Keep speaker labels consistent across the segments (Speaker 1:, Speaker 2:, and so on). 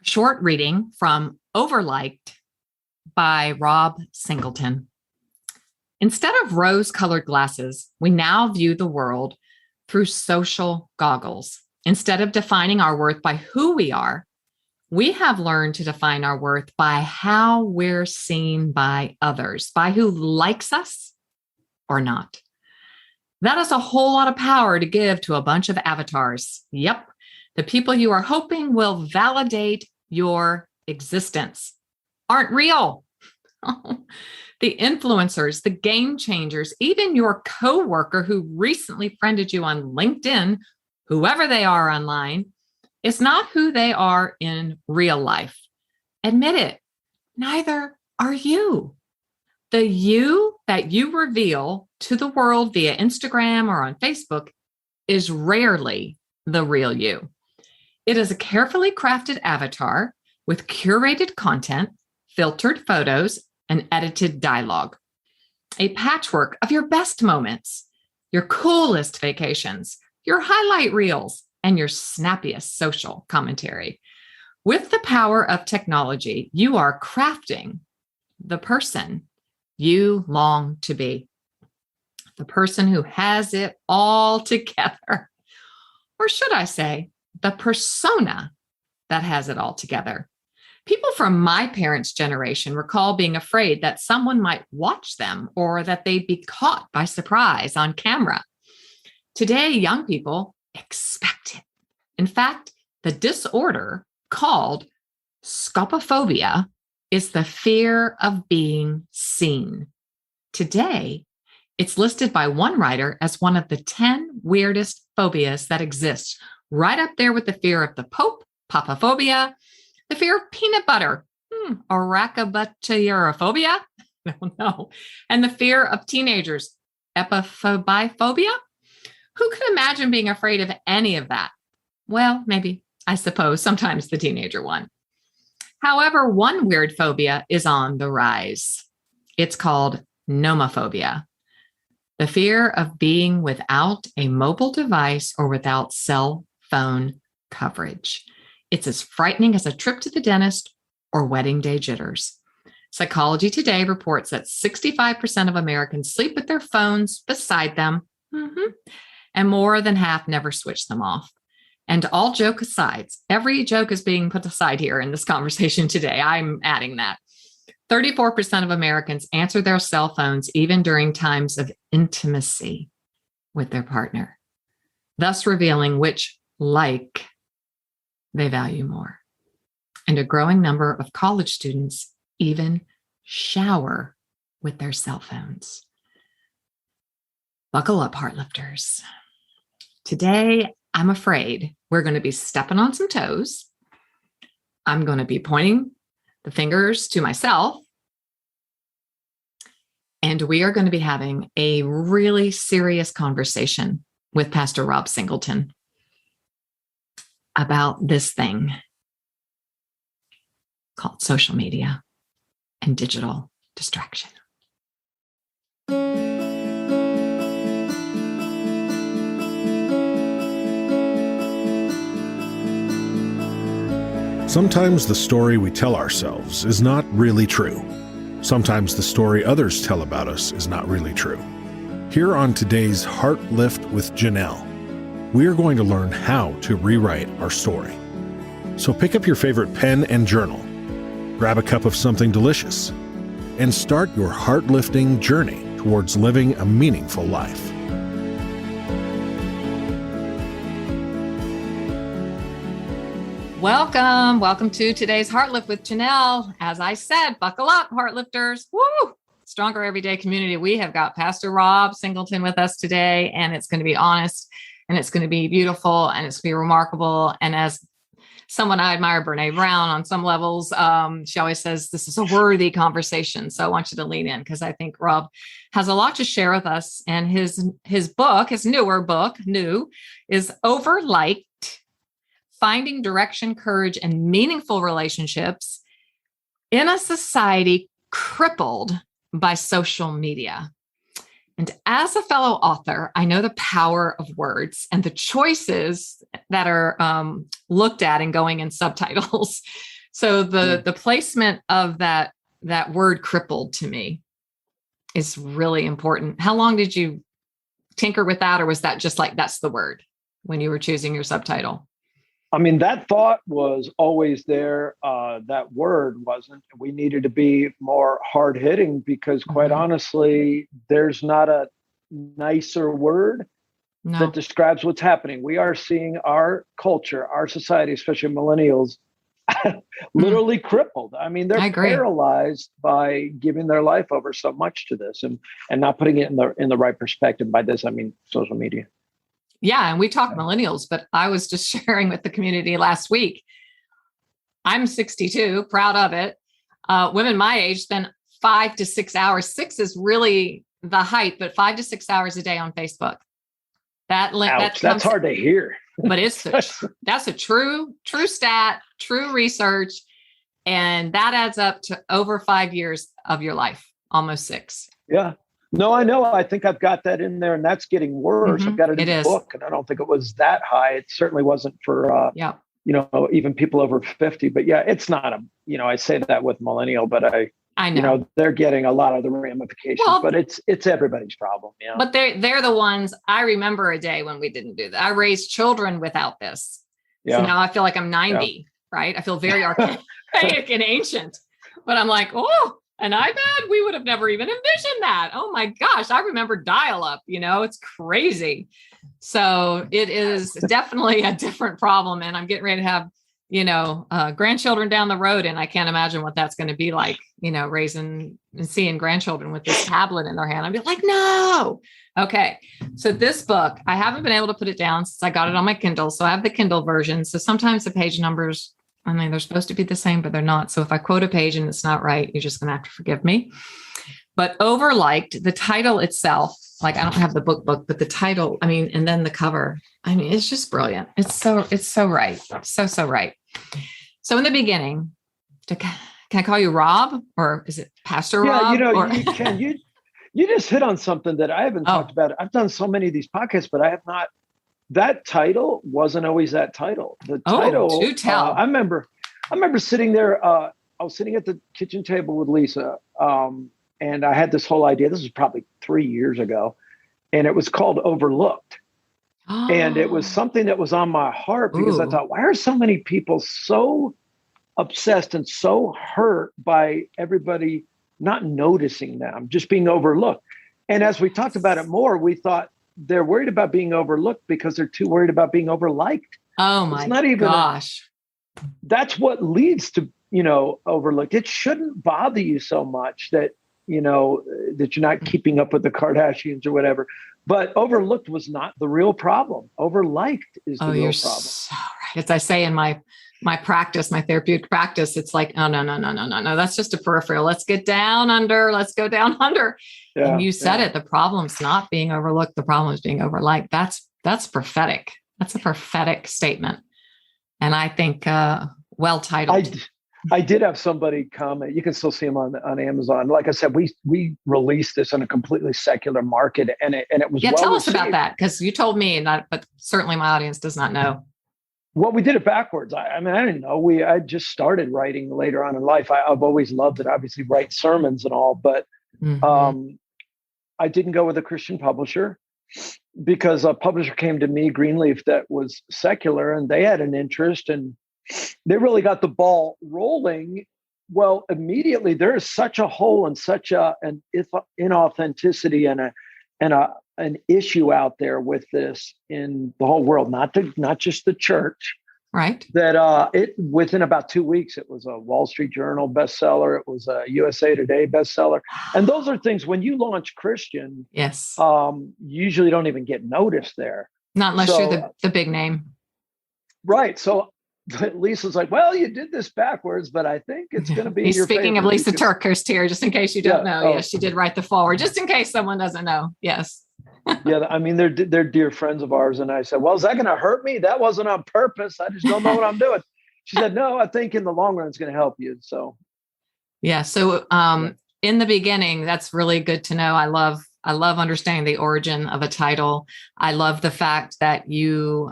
Speaker 1: Short reading from Overliked by Rob Singleton. Instead of rose-colored glasses, we now view the world through social goggles. Instead of defining our worth by who we are, we have learned to define our worth by how we're seen by others, by who likes us or not. That is a whole lot of power to give to a bunch of avatars. Yep, the people you are hoping will validate your existence aren't real. The influencers, the game changers, even your coworker who recently friended you on LinkedIn, whoever they are online, is not who they are in real life. Admit it, neither are you. The you that you reveal to the world via Instagram or on Facebook is rarely the real you. It is a carefully crafted avatar with curated content, filtered photos, and edited dialogue. A patchwork of your best moments, your coolest vacations, your highlight reels, and your snappiest social commentary. With the power of technology, you are crafting the person you long to be. The person who has it all together. Or should I say, the persona that has it all together. People from my parents' generation recall being afraid that someone might watch them or that they'd be caught by surprise on camera. Today, young people expect it. In fact, the disorder called scopophobia is the fear of being seen. Today, it's listed by one writer as one of the 10 weirdest phobias that exist, right up there with the fear of the Pope, papaphobia, the fear of peanut butter, arachidopterophobia, I don't know, and the fear of teenagers, epiphobiphobia. Who could imagine being afraid of any of that? Well, maybe, I suppose, sometimes the teenager one. However, one weird phobia is on the rise. It's called nomophobia, the fear of being without a mobile device or without cell phone coverage. It's as frightening as a trip to the dentist or wedding day jitters. Psychology Today reports that 65% of Americans sleep with their phones beside them, and more than half never switch them off. And all joke aside, every joke is being put aside here in this conversation today. I'm adding that. 34% of Americans answer their cell phones even during times of intimacy with their partner, thus revealing which like they value more. And a growing number of college students even shower with their cell phones. Buckle up, Heartlifters. Today, I'm afraid we're going to be stepping on some toes. I'm going to be pointing the fingers to myself. And we are going to be having a really serious conversation with Pastor Rob Singleton about this thing called social media and digital distraction.
Speaker 2: Sometimes the story we tell ourselves is not really true. Sometimes the story others tell about us is not really true. Here on today's Heartlift with Janelle, we are going to learn how to rewrite our story. So pick up your favorite pen and journal, grab a cup of something delicious, and start your heart-lifting journey towards living a meaningful life.
Speaker 1: Welcome to today's Heartlift with Janelle. As I said, buckle up, Heartlifters. Woo! Stronger Everyday Community. We have got Pastor Rob Singleton with us today, and it's going to be honest, and it's going to be beautiful, and it's going to be remarkable. And as someone I admire, Brene Brown, on some levels, she always says this is a worthy conversation. So I want you to lean in because I think Rob has a lot to share with us. And his book, his newer book, is Overliked: Finding Direction, Courage, and Meaningful Relationships in a Society Crippled by Social Media. And as a fellow author, I know the power of words and the choices that are looked at and going in subtitles. So the placement of that word crippled to me is really important. How long did you tinker with that, or was that just like, that's the word when you were choosing your subtitle?
Speaker 3: I mean, that thought was always there. That word wasn't. We needed to be more hard hitting because, quite honestly, there's not a nicer word that describes what's happening. We are seeing our culture, our society, especially millennials, literally crippled. I mean, they're paralyzed by giving their life over so much to this and not putting it in the right perspective. By this, I mean social media.
Speaker 1: Yeah. And we talk millennials, but I was just sharing with the community last week. I'm 62, proud of it. Women my age spend 5 to 6 hours. 6 is really the height, but 5 to 6 hours a day on Facebook.
Speaker 3: That's hard to hear.
Speaker 1: But that's a true stat, true research. And that adds up to over 5 years of your life, almost 6.
Speaker 3: Yeah. No, I know. I think I've got that in there, and that's getting worse. I've got it in the book, and I don't think it was that high. It certainly wasn't for, even people over 50. But yeah, it's not I say that with millennial, but I know they're getting a lot of the ramifications, but it's everybody's problem. Yeah.
Speaker 1: But they're the ones. I remember a day when we didn't do that. I raised children without this. Yeah. So now I feel like I'm 90, right? I feel very archaic and ancient, but I'm like, oh, an iPad, we would have never even envisioned that. Oh my gosh. I remember dial-up, it's crazy. So it is definitely a different problem. And I'm getting ready to have, grandchildren down the road. And I can't imagine what that's going to be like, raising and seeing grandchildren with this tablet in their hand. I'd be like, no. Okay. So this book, I haven't been able to put it down since I got it on my Kindle. So I have the Kindle version. So sometimes the page numbers, they're supposed to be the same, but they're not. So if I quote a page and it's not right, you're just going to have to forgive me. But Overliked, the title itself, like I don't have the book, but the title, and then the cover, it's just brilliant. It's so right. So right. So in the beginning, can I call you Rob, or is it Pastor Rob?
Speaker 3: You can. You just hit on something that I haven't talked about. I've done so many of these podcasts, but I have not. That title wasn't always that title. The title.
Speaker 1: Do tell.
Speaker 3: I remember sitting there. I was sitting at the kitchen table with Lisa, and I had this whole idea. This was probably 3 years ago, and it was called Overlooked. And it was something that was on my heart because I thought, why are so many people so obsessed and so hurt by everybody not noticing them, just being overlooked? And as we talked about it more, we thought they're worried about being overlooked because they're too worried about being overliked.
Speaker 1: Oh my gosh.
Speaker 3: That's what leads to, overlooked. It shouldn't bother you so much that, that you're not keeping up with the Kardashians or whatever. But overlooked was not the real problem. Overliked is the real problem.
Speaker 1: So right. As I say in my practice, my therapeutic practice, it's like, oh, no. That's just a peripheral. Let's get down under. Let's go down under. Yeah, and you said it. The problem's not being overlooked. The problem is being overliked. That's prophetic. That's a prophetic statement. And I think well titled.
Speaker 3: I did have somebody comment. You can still see them on Amazon. Like I said, we released this in a completely secular market, and it was
Speaker 1: tell us about that, because you told me, but certainly my audience does not know.
Speaker 3: Well, we did it backwards. I didn't know. I just started writing later on in life. I've always loved it. Obviously, write sermons and all, but I didn't go with a Christian publisher because a publisher came to me, Greenleaf, that was secular, and they had an interest, and they really got the ball rolling. Well, immediately there is such a hole and such an inauthenticity and an issue out there with this in the whole world, not just the church,
Speaker 1: right?
Speaker 3: That within about 2 weeks, it was a Wall Street Journal bestseller. It was a USA Today bestseller, and those are things when you launch Christian,
Speaker 1: yes,
Speaker 3: you usually don't even get noticed there,
Speaker 1: not unless you're the big name,
Speaker 3: right? So Lisa's like, well, you did this backwards, but I think it's going to be your
Speaker 1: Speaking
Speaker 3: favorite.
Speaker 1: of Lisa Turkhurst here, just in case you don't know. Yes, she did write the foreword, just in case someone doesn't know. Yes.
Speaker 3: Yeah, they're dear friends of ours. And I said, well, is that going to hurt me? That wasn't on purpose. I just don't know what I'm doing. She said, no, I think in the long run, it's going to help you. So.
Speaker 1: Yeah. So in the beginning, that's really good to know. I love understanding the origin of a title. I love the fact that you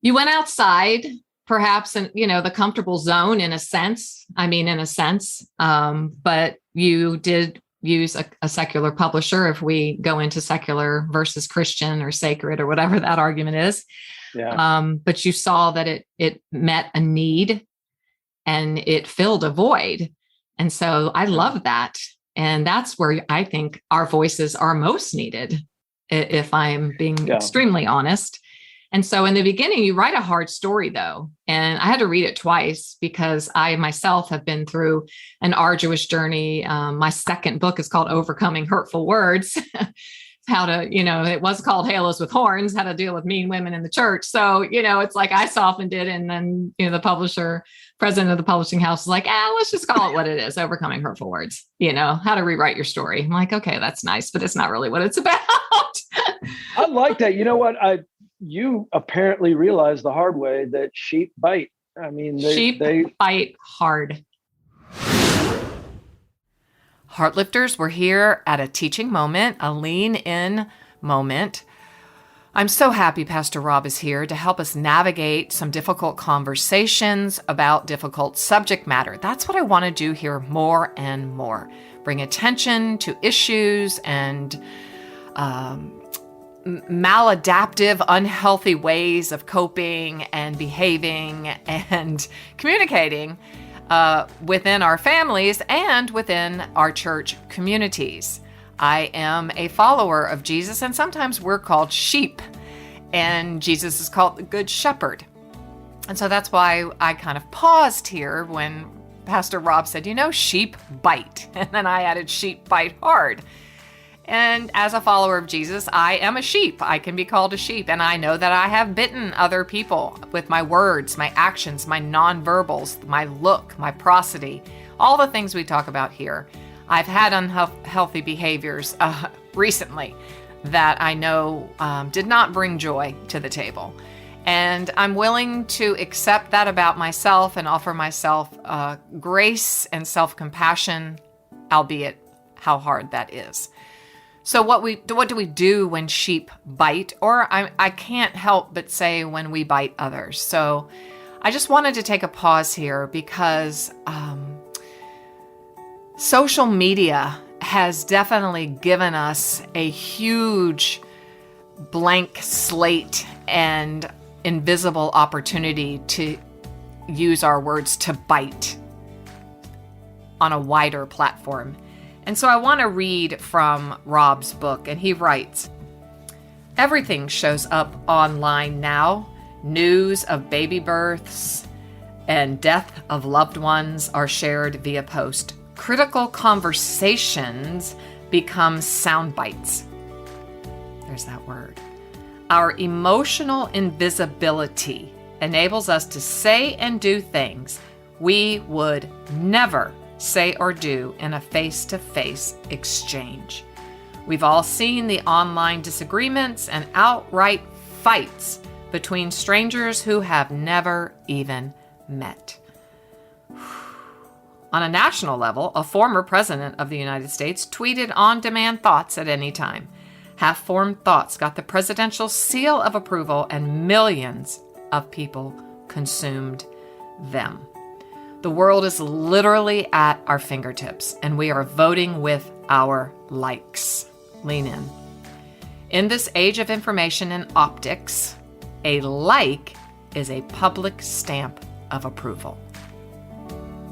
Speaker 1: went outside perhaps, the comfortable zone in a sense. But you did use a secular publisher, if we go into secular versus Christian or sacred or whatever that argument is.
Speaker 3: Yeah.
Speaker 1: But you saw that it met a need and it filled a void. And so I love that. And that's where I think our voices are most needed, if I'm being extremely honest. And so in the beginning, you write a hard story, though. And I had to read it twice because I myself have been through an arduous journey. My second book is called Overcoming Hurtful Words. How to, it was called Halos with Horns, how to deal with mean women in the church. So, it's like I softened it. And then, the president of the publishing house was like, let's just call it what it is, Overcoming Hurtful Words, how to rewrite your story. I'm like, okay, that's nice, but it's not really what it's about.
Speaker 3: I like that. You know what? You apparently realized the hard way that sheep bite. I mean, they
Speaker 1: bite hard.
Speaker 4: Heartlifters, we're here at a teaching moment, a lean in moment. I'm so happy Pastor Rob is here to help us navigate some difficult conversations about difficult subject matter. That's what I want to do here more and more. Bring attention to issues and maladaptive, unhealthy ways of coping and behaving and communicating within our families and within our church communities. I am a follower of Jesus, and sometimes we're called sheep, and Jesus is called the Good Shepherd. And so that's why I kind of paused here when Pastor Rob said, sheep bite. And then I added sheep bite hard. And as a follower of Jesus, I am a sheep. I can be called a sheep. And I know that I have bitten other people with my words, my actions, my nonverbals, my look, my prosody, all the things we talk about here. I've had unhealthy behaviors recently that I know did not bring joy to the table. And I'm willing to accept that about myself and offer myself grace and self-compassion, albeit how hard that is. So what do we do when sheep bite? Or I can't help but say when we bite others. So I just wanted to take a pause here because social media has definitely given us a huge blank slate and invisible opportunity to use our words to bite on a wider platform. And so I want to read from Rob's book, and he writes, "Everything shows up online now. News of baby births and death of loved ones are shared via post. Critical conversations become sound bites." There's that word. "Our emotional invisibility enables us to say and do things we would never say or do in a face-to-face exchange. We've all seen the online disagreements and outright fights between strangers who have never even met." On a national level, a former president of the United States tweeted on-demand thoughts at any time. Half-formed thoughts got the presidential seal of approval, and millions of people consumed them. The world is literally at our fingertips, and we are voting with our likes. Lean in. In this age of information and optics, a like is a public stamp of approval.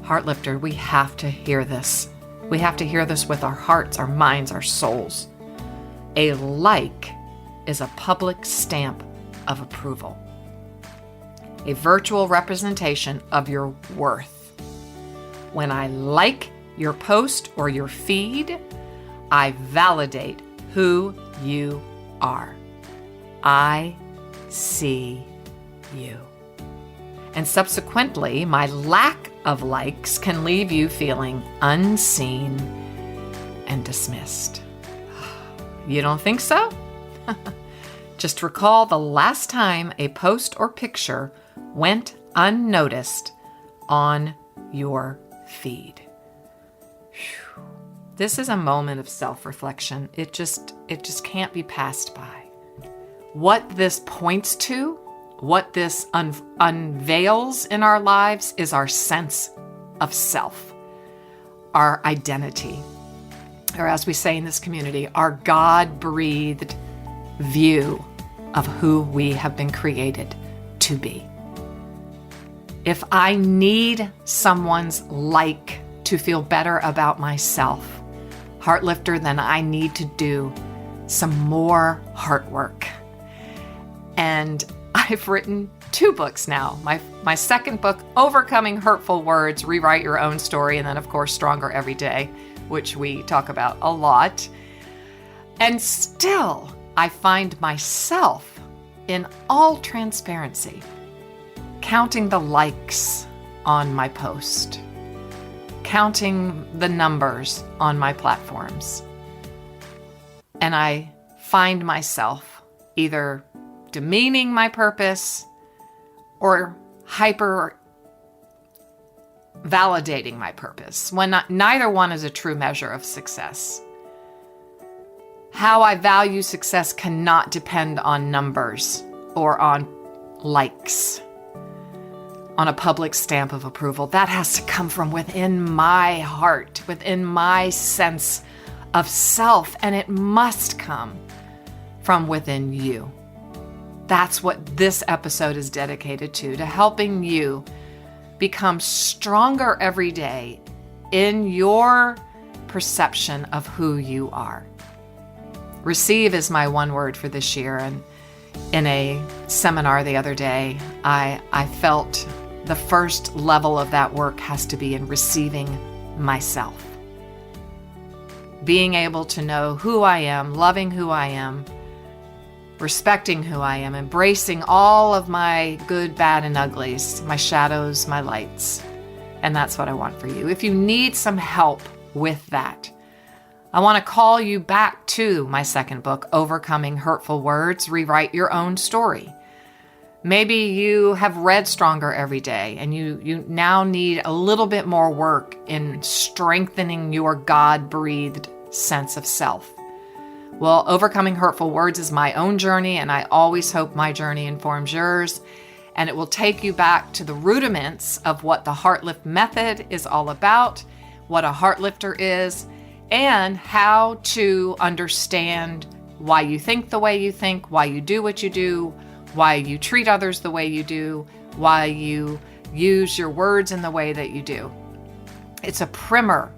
Speaker 4: Heartlifter, we have to hear this. We have to hear this with our hearts, our minds, our souls. A like is a public stamp of approval. A virtual representation of your worth. When I like your post or your feed, I validate who you are. I see you. And subsequently, my lack of likes can leave you feeling unseen and dismissed. You don't think so? Just recall the last time a post or picture went unnoticed on your feed. Whew. This is a moment of self-reflection. It just can't be passed by. What this points to what this unveils in our lives is our sense of self, our identity, or as we say in this community, our God-breathed view of who we have been created to be. If I need someone's like to feel better about myself, Heartlifter, then I need to do some more heart work. And I've written 2 books now. My second book, Overcoming Hurtful Words, Rewrite Your Own Story, and then of course, Stronger Every Day, which we talk about a lot. And still, I find myself in all transparency counting the likes on my post, counting the numbers on my platforms. And I find myself either demeaning my purpose or hyper validating my purpose, when neither one is a true measure of success. How I value success cannot depend on numbers or on likes, on a public stamp of approval. That has to come from within my heart, within my sense of self, and it must come from within you. That's what this episode is dedicated to helping you become stronger every day in your perception of who you are. Receive is my one word for this year. And in a seminar the other day, I felt the first level of that work has to be in receiving myself. Being able to know who I am, loving who I am, respecting who I am, embracing all of my good, bad, and uglies, my shadows, my lights. And that's what I want for you. If you need some help with that, I want to call you back to my second book, Overcoming Hurtful Words, Rewrite Your Own Story. Maybe you have read Stronger Every Day and you now need a little bit more work in strengthening your God-breathed sense of self. Well, Overcoming Hurtful Words is my own journey, and I always hope my journey informs yours. And it will take you back to the rudiments of what the Heartlift method is all about, what a Heartlifter is, and how to understand why you think the way you think, why you do what you do, why you treat others the way you do, why you use your words in the way that you do. It's a primer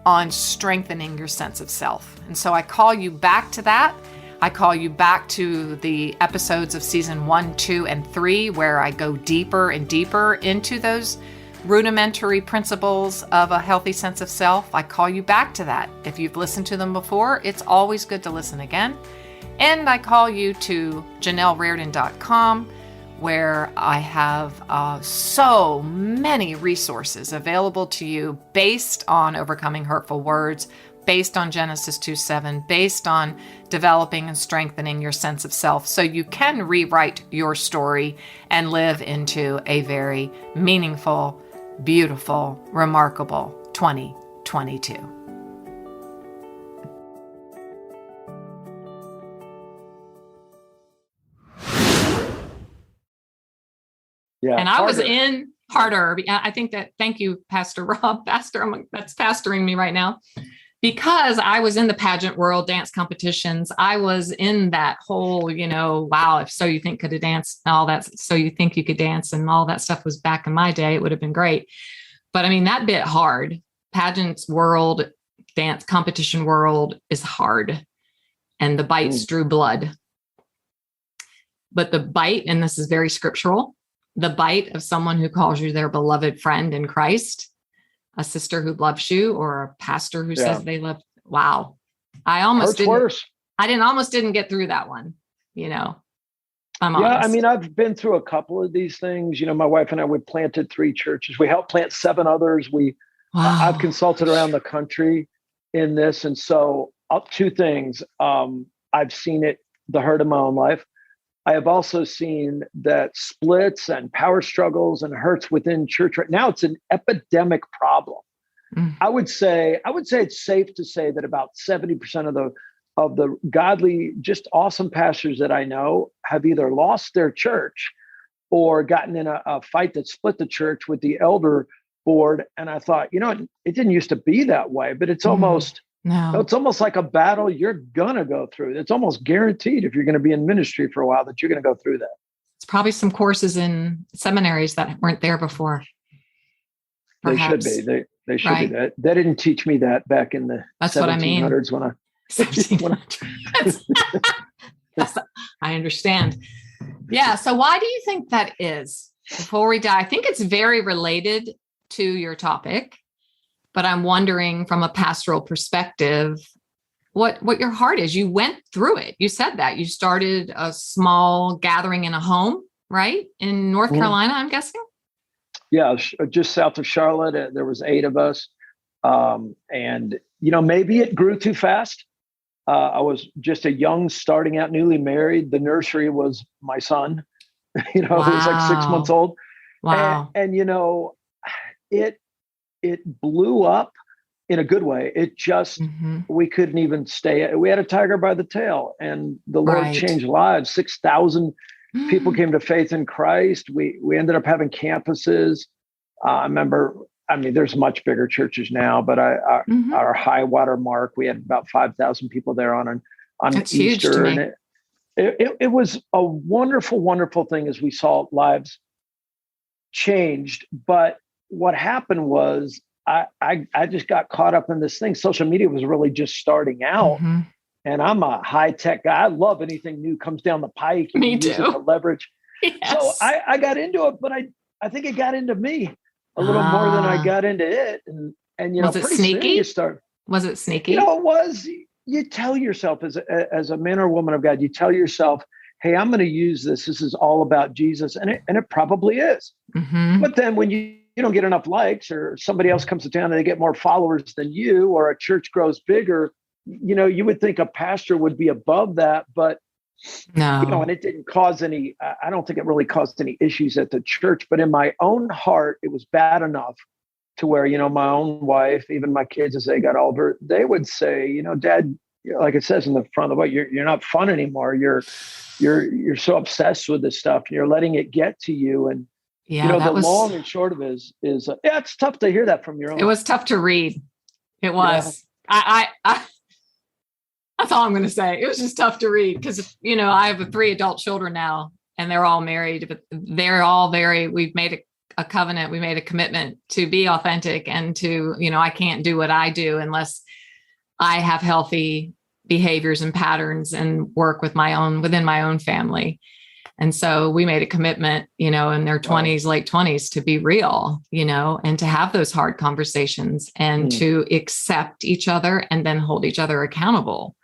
Speaker 4: on strengthening your sense of self. And so I call you back to that. I call you back to the episodes of season 1, 2, and 3, where I go deeper and deeper into those rudimentary principles of a healthy sense of self. I call you back to that. If you've listened to them before, it's always good to listen again. And I call you to JanelleReardon.com, where I have so many resources available to you based on Overcoming Hurtful Words, based on Genesis 2:7, based on developing and strengthening your sense of self, so you can rewrite your story and live into a very meaningful, beautiful, remarkable 2022.
Speaker 3: Yeah,
Speaker 1: and I was in harder. I think that, thank you, Pastor Rob, that's pastoring me right now, because I was in the pageant world, dance competitions. I was in that whole, wow, if So You Think Could Have Danced and all that, So You Think You Could Dance and all that stuff was back in my day. It would have been great. But I mean, that bit hard. Pageants world, dance competition world is hard. And the bites drew blood. But the bite, and this is very scriptural, the bite of someone who calls you their beloved friend in Christ, a sister who loves you, or a pastor who says they love. Wow. I almost didn't get through that one. I'm honest.
Speaker 3: I mean, I've been through a couple of these things. My wife and I, we planted 3 churches. We helped plant 7 others. I've consulted around the country in this. And so 2 things. I've seen it, the hurt of my own life. I have also seen that splits and power struggles and hurts within church right now. It's an epidemic problem. I would say it's safe to say that about 70% of the godly, just awesome pastors that I know have either lost their church or gotten in a fight that split the church with the elder board. And I thought, it didn't used to be that way, but it's almost like a battle you're going to go through. It's almost guaranteed if you're going to be in ministry for a while that you're going to go through that.
Speaker 1: It's probably some courses in seminaries that weren't there before.
Speaker 3: Perhaps. They should be. They should be that. They didn't teach me that back in the 1700s when I
Speaker 1: 1700s. I understand. Yeah. So why do you think that is? Before we die, I think it's very related to your topic, but I'm wondering from a pastoral perspective, what your heart is. You went through it. You said that you started a small gathering in a home, right? In North Carolina, I'm guessing.
Speaker 3: Yeah. Just south of Charlotte. There was 8 of us. And maybe it grew too fast. I was just a young, starting out, newly married. The nursery was my son. He was like 6 months old.
Speaker 1: Wow.
Speaker 3: And it blew up in a good way. It just, we couldn't even stay. We had a tiger by the tail, and the Lord changed lives. 6,000 people came to faith in Christ. We ended up having campuses. I remember, there's much bigger churches now, but our high water mark, we had about 5,000 people there on
Speaker 1: That's
Speaker 3: Easter.
Speaker 1: Huge to me.
Speaker 3: And it was a wonderful, wonderful thing as we saw lives changed. But what happened was I just got caught up in this thing. Social media was really just starting out. And I'm a high tech guy. I love anything new comes down the pike.
Speaker 1: Me too.
Speaker 3: Use it to leverage.
Speaker 1: Yes.
Speaker 3: So I got into it, but I think it got into me a little more than I got into it. And
Speaker 1: was it sneaky? Was it sneaky?
Speaker 3: It was. You tell yourself as a man or woman of God, you tell yourself, hey, I'm going to use this. This is all about Jesus. And it probably is. But then when you don't get enough likes, or somebody else comes to town and they get more followers than you, or a church grows bigger, you would think a pastor would be above that, but
Speaker 1: no.
Speaker 3: And it didn't cause any, I don't think it really caused any issues at the church, but in my own heart, it was bad enough to where, my own wife, even my kids, as they got older, they would say, Dad, like it says in the front of the book, you're not fun anymore. You're so obsessed with this stuff, and you're letting it get to you. And the long and short of it is it's tough to hear that from your own.
Speaker 1: It was tough to read. It was. Yeah. I that's all I'm going to say. It was just tough to read because, I have 3 adult children now, and they're all married, but they're all we've made a covenant. We made a commitment to be authentic and to, I can't do what I do unless I have healthy behaviors and patterns and work within my own family. And so we made a commitment, in their 20s, late 20s, to be real, and to have those hard conversations and to accept each other and then hold each other accountable.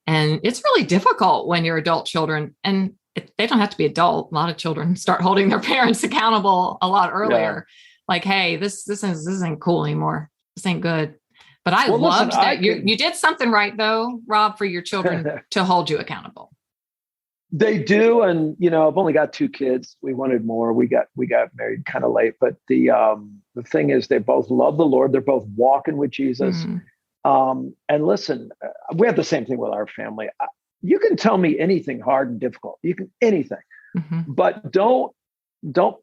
Speaker 1: And it's really difficult when you're adult children, and they don't have to be adult. A lot of children start holding their parents accountable a lot earlier. Yeah. Like, hey, this isn't cool anymore. This ain't good. But I loved that you did something right though, Rob, for your children to hold you accountable.
Speaker 3: They do. And, I've only got 2 kids. We wanted more. We got married kind of late, but the thing is they both love the Lord. They're both walking with Jesus. And listen, we have the same thing with our family. You can tell me anything hard and difficult. You can anything, but don't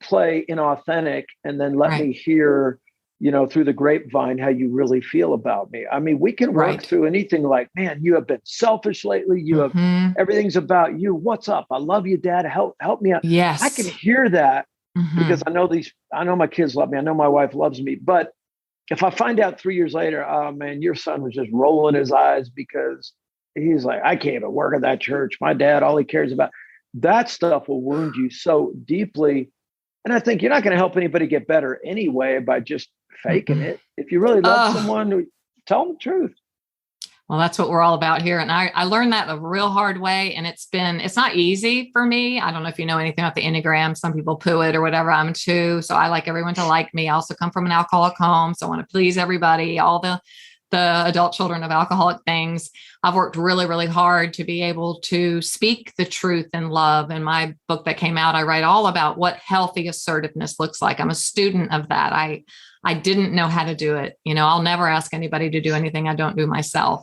Speaker 3: play inauthentic and then let me hear, through the grapevine, how you really feel about me. I mean, we can work through anything like, man, you have been selfish lately. You have, everything's about you. What's up? I love you, Dad. Help me out.
Speaker 1: Yes.
Speaker 3: I can hear that because I know my kids love me. I know my wife loves me, but if I find out 3 years later, oh man, your son was just rolling his eyes because he's like, I can't even work at that church. My dad, all he cares about, that stuff will wound you so deeply. And I think you're not going to help anybody get better anyway by just faking it. If you really love someone, tell them the truth.
Speaker 1: Well, that's what we're all about here. And I learned that the real hard way. And it's not easy for me. I don't know if you know anything about the Enneagram. Some people poo it or whatever. I'm 2. So I like everyone to like me. I also come from an alcoholic home. So I want to please everybody, all the adult children of alcoholic things. I've worked really, really hard to be able to speak the truth in love. In my book that came out, I write all about what healthy assertiveness looks like. I'm a student of that. I didn't know how to do it. I'll never ask anybody to do anything I don't do myself.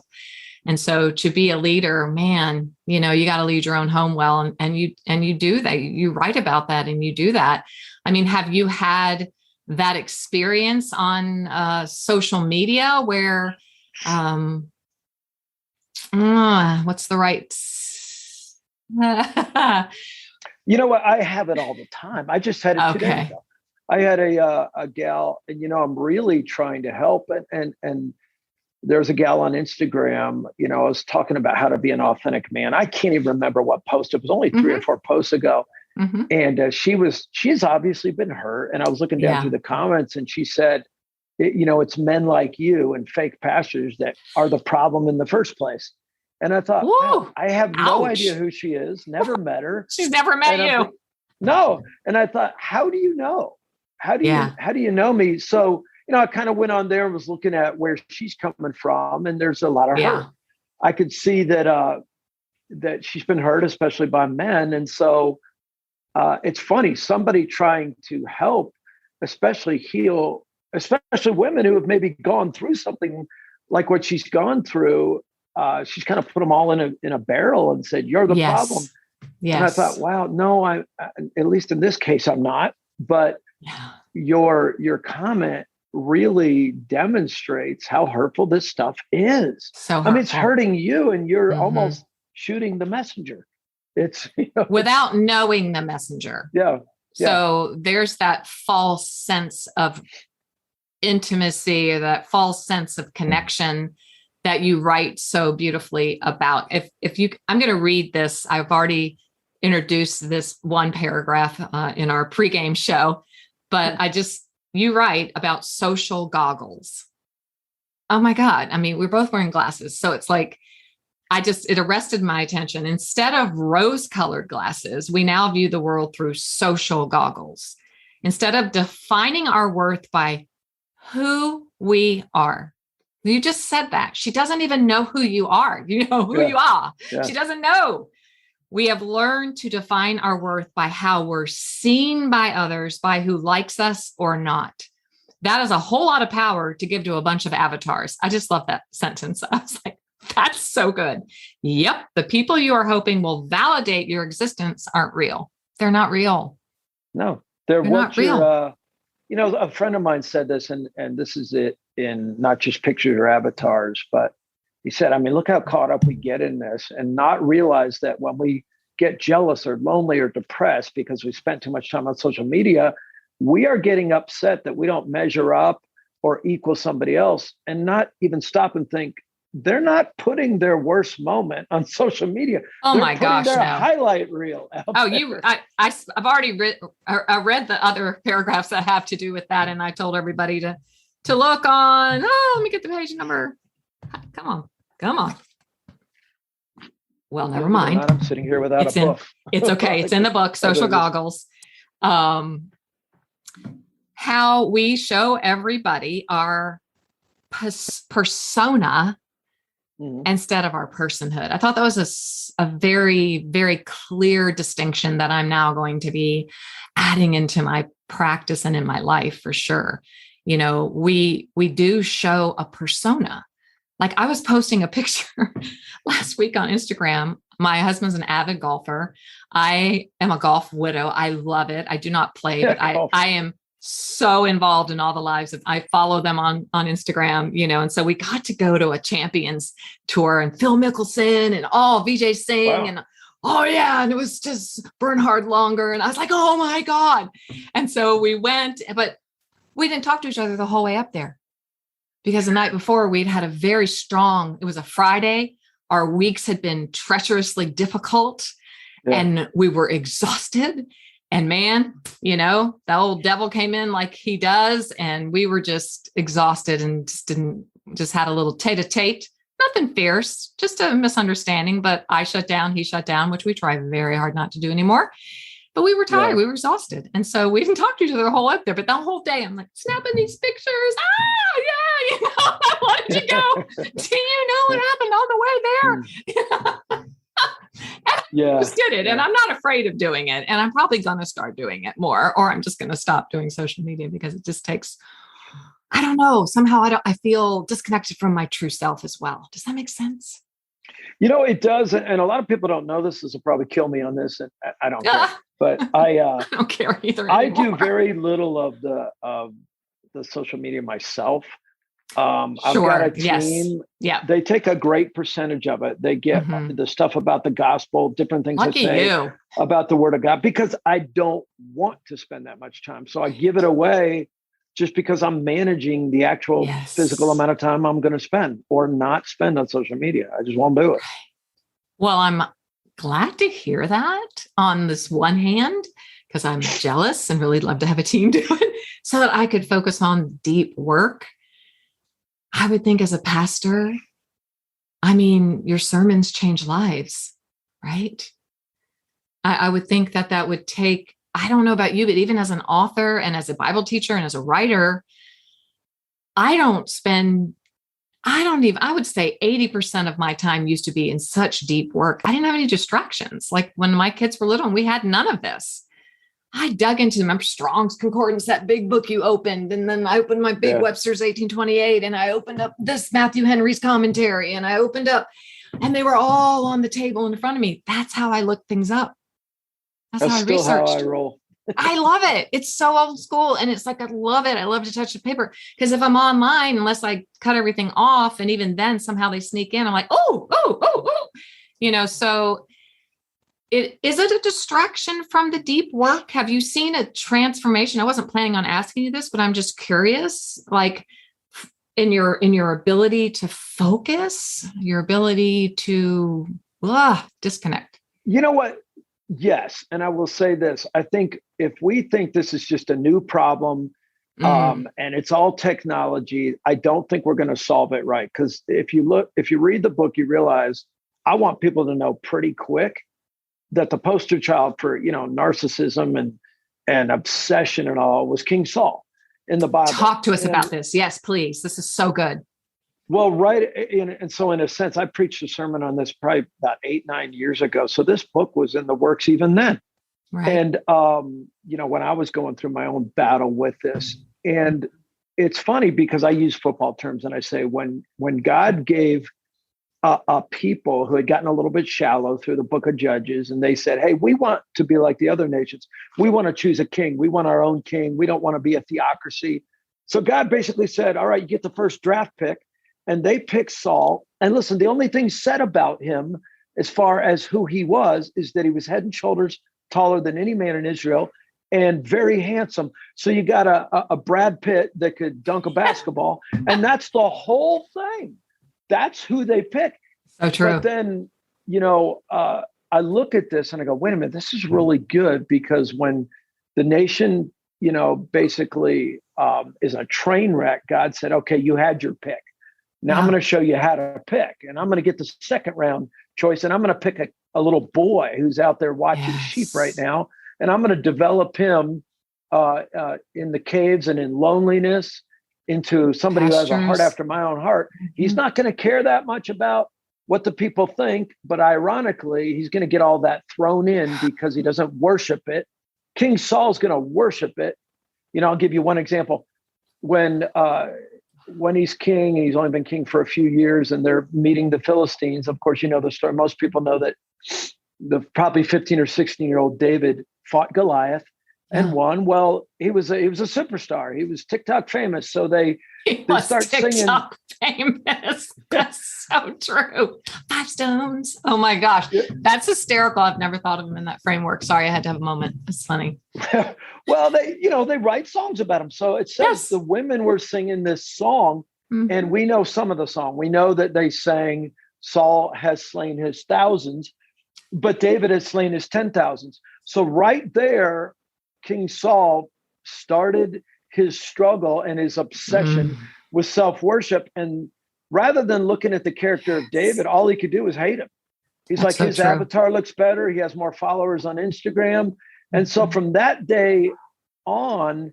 Speaker 1: And so to be a leader, man, you got to lead your own home well. And you do that. You write about that and you do that. I mean, have you had that experience on social media where, what's the right?
Speaker 3: You know what? I have it all the time. I just had it 2 days ago. I had a gal, and I'm really trying to help. And there's a gal on Instagram. I was talking about how to be an authentic man. I can't even remember what post. It was only 3 or 4 posts ago. And she's obviously been hurt. And I was looking down through the comments, and she said, it's men like you and fake pastors that are the problem in the first place. And I thought, wow, I have no idea who she is. Never met her.
Speaker 1: She's never met you.
Speaker 3: No. And I thought, how do you know? How do you know me? So, I kind of went on there and was looking at where she's coming from, and there's a lot of hurt. I could see that she's been hurt, especially by men. And so it's funny, somebody trying to help, especially heal, especially women who have maybe gone through something like what she's gone through. She's kind of put them all in a barrel and said, "You're the problem." Yes. And I thought, wow, no, I at least in this case, I'm not. But your comment really demonstrates how hurtful this stuff is.
Speaker 1: So hurtful.
Speaker 3: I mean, it's hurting you, and you're almost shooting the messenger. It's
Speaker 1: without knowing the messenger.
Speaker 3: Yeah.
Speaker 1: So there's that false sense of intimacy, or that false sense of connection that you write so beautifully about. I'm going to read this. I've already introduced this one paragraph in our pregame show, but you write about social goggles. Oh my God. I mean, we're both wearing glasses. So it's like, it arrested my attention. Instead of rose-colored glasses, we now view the world through social goggles. Instead of defining our worth by who we are. You just said that. She doesn't even know who you are. You know who you are. Yeah. She doesn't know. We have learned to define our worth by how we're seen by others, by who likes us or not. That is a whole lot of power to give to a bunch of avatars. I just love that sentence. I was like, that's so good. Yep. The people you are hoping will validate your existence aren't real. They're not real.
Speaker 3: No, they're not real. A friend of mine said this, and this is it in not just pictures or avatars, but he said, I mean, look how caught up we get in this and not realize that when we get jealous or lonely or depressed because we spent too much time on social media, we are getting upset that we don't measure up or equal somebody else, and not even stop and think, they're not putting their worst moment on social media.
Speaker 1: Oh my gosh!
Speaker 3: Their highlight reel.
Speaker 1: I've already read the other paragraphs that have to do with that, and I told everybody to look on. Oh, let me get the page number. Come on. Well, never mind.
Speaker 3: I'm sitting here without a book.
Speaker 1: It's okay. It's in the book. Social goggles. How we show everybody our persona. Instead of our personhood. I thought that was a very, very clear distinction that I'm now going to be adding into my practice and in my life for sure. We do show a persona. Like I was posting a picture last week on Instagram. My husband's an avid golfer. I am a golf widow. I love it. I do not play, but I am so involved in all the lives of, I follow them on Instagram, and so we got to go to a Champions tour and Phil Mickelson and Vijay Singh and and it was just Bernhard Longer. And I was like, oh my God. And so we went, but we didn't talk to each other the whole way up there because the night before we'd had it was a Friday. Our weeks had been treacherously difficult and we were exhausted. And man, the old devil came in like he does. And we were just exhausted and just had a little tete-a-tete, nothing fierce, just a misunderstanding. But I shut down, he shut down, which we try very hard not to do anymore. But we were tired, we were exhausted. And so we didn't talk to each other the whole up there. But the whole day I'm like snapping these pictures. I wanted to go. Do you know what happened on the way there? I just did it. And I'm not afraid of doing it. And I'm probably going to start doing it more, or I'm just going to stop doing social media because it just takes, I don't know, somehow I feel disconnected from my true self as well. Does that make sense?
Speaker 3: It does. And a lot of people don't know this. This will probably kill me on this. And I don't care. But I
Speaker 1: don't care either.
Speaker 3: I do very little of the social media myself. I've got a team.
Speaker 1: Yeah.
Speaker 3: They take a great percentage of it. They get the stuff about the gospel, different things
Speaker 1: Lucky you.
Speaker 3: about the word of God, because I don't want to spend that much time. So I give it away just because I'm managing the actual physical amount of time I'm going to spend or not spend on social media. I just won't do it.
Speaker 1: Well, I'm glad to hear that on this one hand, because I'm jealous and really love to have a team do it so that I could focus on deep work. I would think as a pastor, I mean, your sermons change lives, right? I would think that would take, I don't know about you, but even as an author and as a Bible teacher and as a writer, I would say 80% of my time used to be in such deep work. I didn't have any distractions. Like when my kids were little and we had none of this. I dug into, remember Strong's Concordance, that big book you opened. And then I opened my big Webster's 1828 and I opened up this Matthew Henry's commentary and I opened up and they were all on the table in front of me. That's how I looked things up. That's how I researched.
Speaker 3: How I roll.
Speaker 1: I love it. It's so old school. And it's like, I love it. I love to touch the paper because if I'm online, unless I cut everything off, and even then somehow they sneak in, I'm like, oh, so is it a distraction from the deep work? Have you seen a transformation? I wasn't planning on asking you this, but I'm just curious, like in your ability to focus, your ability to disconnect.
Speaker 3: You know what? Yes. And I will say this. I think if we think this is just a new problem and it's all technology, I don't think we're going to solve it right. Because if you read the book, you realize I want people to know pretty quick that the poster child for, narcissism and obsession and all was King Saul in the Bible.
Speaker 1: Talk to us about this. Yes, please. This is so good.
Speaker 3: Well, right. And so in a sense, I preached a sermon on this probably about 8-9 years ago. So this book was in the works even then.
Speaker 1: Right.
Speaker 3: And, when I was going through my own battle with this, and it's funny because I use football terms and I say, when God gave a people who had gotten a little bit shallow through the book of Judges, and they said, hey, we want to be like the other nations. We want to choose a king. We want our own king. We don't want to be a theocracy. So God basically said, all right, you get the first draft pick. And they picked Saul. And listen, the only thing said about him as far as who he was is that he was head and shoulders taller than any man in Israel and very handsome. So you got a Brad Pitt that could dunk a basketball. And that's the whole thing. That's who they pick.
Speaker 1: So true.
Speaker 3: But then, I look at this and I go, wait a minute, this is really good, because when the nation, basically is a train wreck, God said, okay, you had your pick. Now I'm going to show you how to pick, and I'm going to get the second round choice, and I'm going to pick a little boy who's out there watching sheep right now, and I'm going to develop him in the caves and in loneliness into somebody who has a heart after my own heart. He's not going to care that much about what the people think, but ironically, he's going to get all that thrown in because he doesn't worship it. King Saul's going to worship it. I'll give you one example. When he's king, and he's only been king for a few years, and they're meeting the Philistines. Of course, you know the story. Most people know that the probably 15 or 16-year-old David fought Goliath and won. Well, he was a superstar. He was TikTok famous. So they start singing.
Speaker 1: Famous. That's so true. 5 stones. Oh my gosh. That's hysterical. I've never thought of him in that framework. Sorry, I had to have a moment. It's funny.
Speaker 3: Well, they write songs about him. So it says the women were singing this song, and we know some of the song. We know that they sang, Saul has slain his thousands, but David has slain his 10,000s. So right there, King Saul started his struggle and his obsession with self-worship. And rather than looking at the character of David, all he could do was hate him. He's like, his avatar looks better. He has more followers on Instagram. And so from that day on,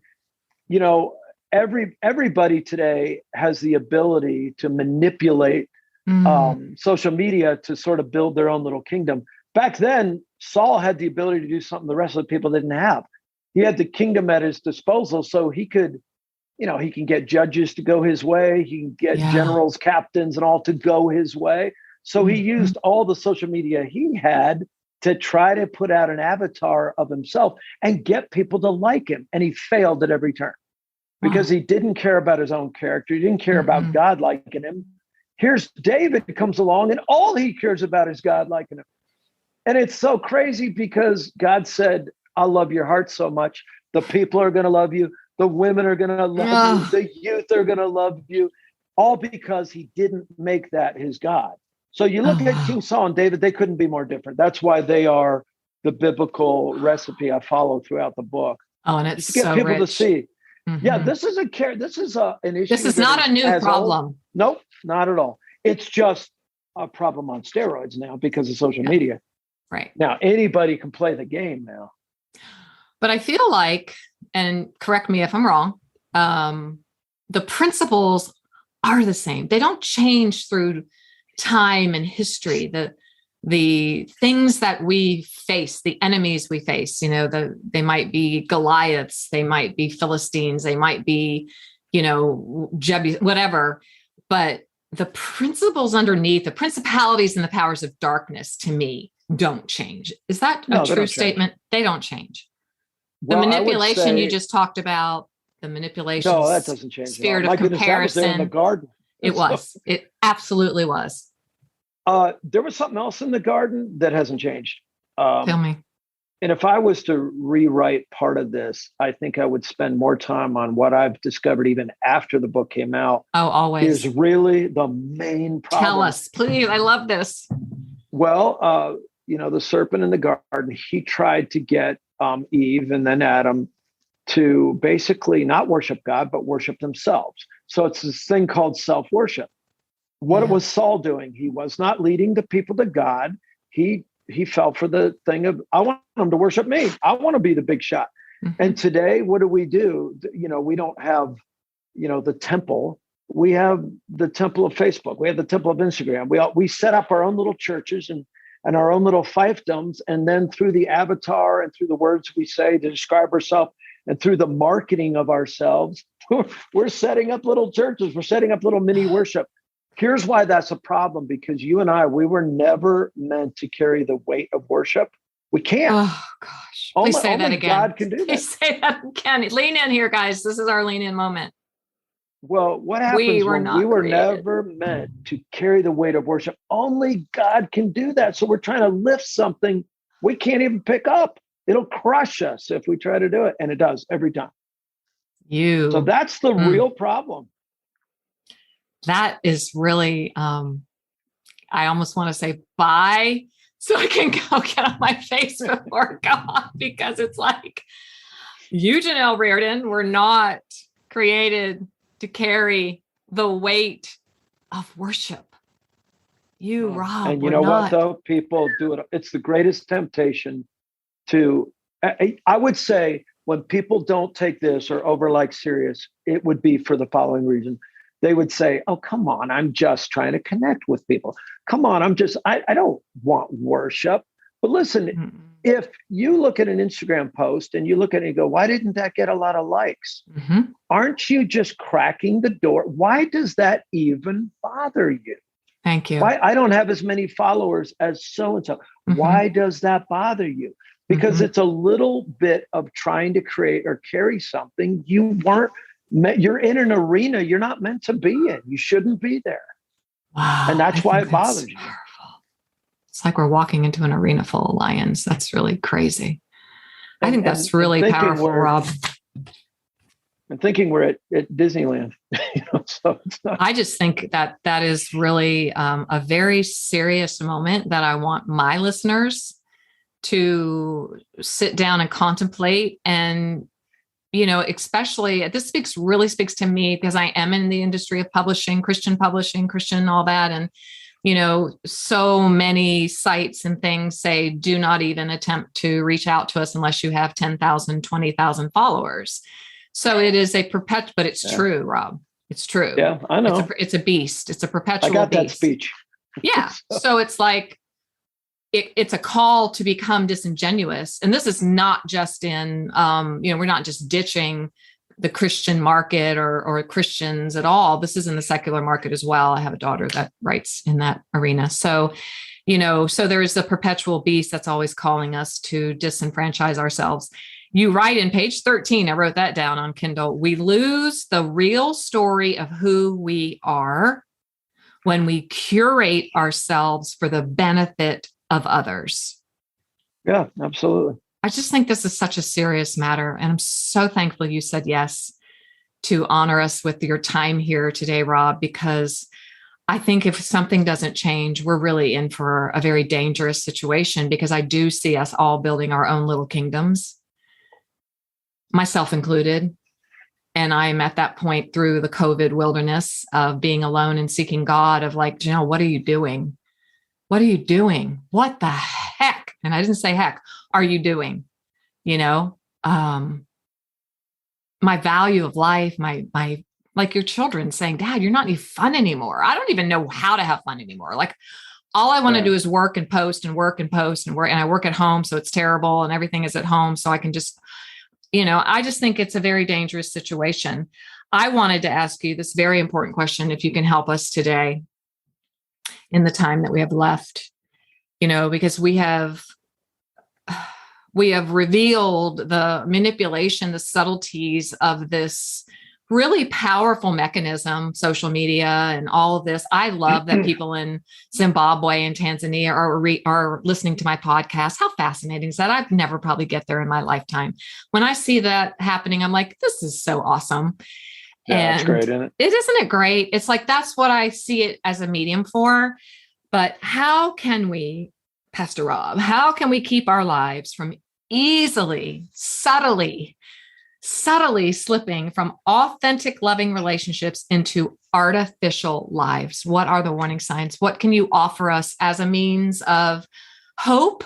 Speaker 3: everybody today has the ability to manipulate social media to sort of build their own little kingdom. Back then, Saul had the ability to do something the rest of the people didn't have. He had the kingdom at his disposal, so he could, he can get judges to go his way. He can get generals, captains, and all to go his way. So he used all the social media he had to try to put out an avatar of himself and get people to like him. And he failed at every turn because he didn't care about his own character. He didn't care about God liking him. Here's David who comes along and all he cares about is God liking him. And it's so crazy because God said, I love your heart so much. The people are going to love you. The women are going to love you. The youth are going to love you. All because he didn't make that his God. So you look at King Saul and David, they couldn't be more different. That's why they are the biblical recipe I follow throughout the book.
Speaker 1: Oh, and it's
Speaker 3: to get
Speaker 1: so
Speaker 3: people
Speaker 1: rich.
Speaker 3: to see. Yeah, this is an issue.
Speaker 1: This is not a new problem.
Speaker 3: Old. Nope, not at all. It's just a problem on steroids now because of social media.
Speaker 1: Right.
Speaker 3: Now, anybody can play the game now.
Speaker 1: But I feel like, and correct me if I'm wrong, the principles are the same. They don't change through time and history. The things that we face, the enemies we face, they might be Goliaths, they might be Philistines, they might be, whatever. But the principles underneath, the principalities and the powers of darkness, to me, don't change. Is that a true statement? They don't change. The manipulation you just talked about, the manipulation.
Speaker 3: No, that doesn't change.
Speaker 1: Spirit of comparison. That was there in
Speaker 3: the garden.
Speaker 1: It was. It absolutely was.
Speaker 3: There was something else in the garden that hasn't changed.
Speaker 1: Tell me.
Speaker 3: And if I was to rewrite part of this, I think I would spend more time on what I've discovered even after the book came out.
Speaker 1: Oh, always.
Speaker 3: Is really the main problem.
Speaker 1: Tell us, please. I love this.
Speaker 3: Well, the serpent in the garden, he tried to get Eve and then Adam to basically not worship God, but worship themselves. So it's this thing called self-worship. What was Saul doing? He was not leading the people to God. He fell for the thing of, I want them to worship me. I want to be the big shot. And today, what do? We don't have, the temple. We have the temple of Facebook. We have the temple of Instagram. We set up our own little churches and our own little fiefdoms. And then through the avatar and through the words we say to describe ourselves and through the marketing of ourselves, we're setting up little churches. We're setting up little mini worship. Here's why that's a problem, because you and I, we were never meant to carry the weight of worship. We can't.
Speaker 1: Oh, gosh. Please say that again.
Speaker 3: God can do that.
Speaker 1: Please say that again. Lean in here, guys. This is our lean in moment.
Speaker 3: Well, what happens we were never meant to carry the weight of worship? Only God can do that. So we're trying to lift something we can't even pick up. It'll crush us if we try to do it. And it does every time. So that's the real problem.
Speaker 1: That is really, I almost want to say bye so I can go get on my face before God, because it's like, you, Janelle Reardon, were not created to carry the weight of worship. You, Rob,
Speaker 3: and you know what, though? People do it. It's the greatest temptation to, I would say, when people don't take this or over serious, it would be for the following reason. They would say, oh, come on, I'm just trying to connect with people. Come on, I don't want worship. But listen, if you look at an Instagram post and you look at it and go, why didn't that get a lot of likes? Aren't you just cracking the door? Why does that even bother you?
Speaker 1: Thank you.
Speaker 3: Why I don't have as many followers as so-and-so. Why does that bother you? Because it's a little bit of trying to create or carry something you're in an arena you're not meant to be in. You shouldn't be there.
Speaker 1: Wow.
Speaker 3: And that's why it bothers you.
Speaker 1: It's like we're walking into an arena full of lions. That's really crazy. I think that's really powerful, Rob.
Speaker 3: I'm thinking we're at Disneyland. So it's not.
Speaker 1: I just think that is really a very serious moment that I want my listeners to sit down and contemplate. And especially this really speaks to me because I am in the industry of publishing, Christian, all that. And, so many sites and things say, do not even attempt to reach out to us unless you have 10,000, 20,000 followers. So it is a perpetual, but it's true, Rob. It's true.
Speaker 3: Yeah, I know.
Speaker 1: It's a beast. It's a perpetual
Speaker 3: I got
Speaker 1: beast.
Speaker 3: that speech.
Speaker 1: Yeah. So it's like, it's a call to become disingenuous. And this is not just in, we're not just ditching the Christian market or Christians at all. This is in the secular market as well. I have a daughter that writes in that arena. So, so there's the perpetual beast that's always calling us to disenfranchise ourselves. You write in page 13, I wrote that down on Kindle, we lose the real story of who we are when we curate ourselves for the benefit of others.
Speaker 3: Yeah, absolutely.
Speaker 1: I just think this is such a serious matter. And I'm so thankful you said yes to honor us with your time here today, Rob, because I think if something doesn't change, we're really in for a very dangerous situation, because I do see us all building our own little kingdoms, myself included. And I'm at that point through the COVID wilderness of being alone and seeking God of like, Janelle, what are you doing? What are you doing? What the heck? And I didn't say heck. Are you doing? My value of life, my like your children saying, Dad, you're not any fun anymore. I don't even know how to have fun anymore. Like all I want to do is work and post and work and post and work. And I work at home, so it's terrible. And everything is at home. So I can just, I just think it's a very dangerous situation. I wanted to ask you this very important question, if you can help us today in the time that we have left, because we have revealed the manipulation, the subtleties of this really powerful mechanism, social media and all of this. I love that people in Zimbabwe and Tanzania are listening to my podcast. How fascinating is that? I'd never probably get there in my lifetime. When I see that happening, I'm like, this is so awesome.
Speaker 3: Yeah, it's great, isn't it?
Speaker 1: Isn't it great? It's like, that's what I see it as a medium for. But how can we, Pastor Rob, how can we keep our lives from easily, subtly slipping from authentic, loving relationships into artificial lives? What are the warning signs? What can you offer us as a means of hope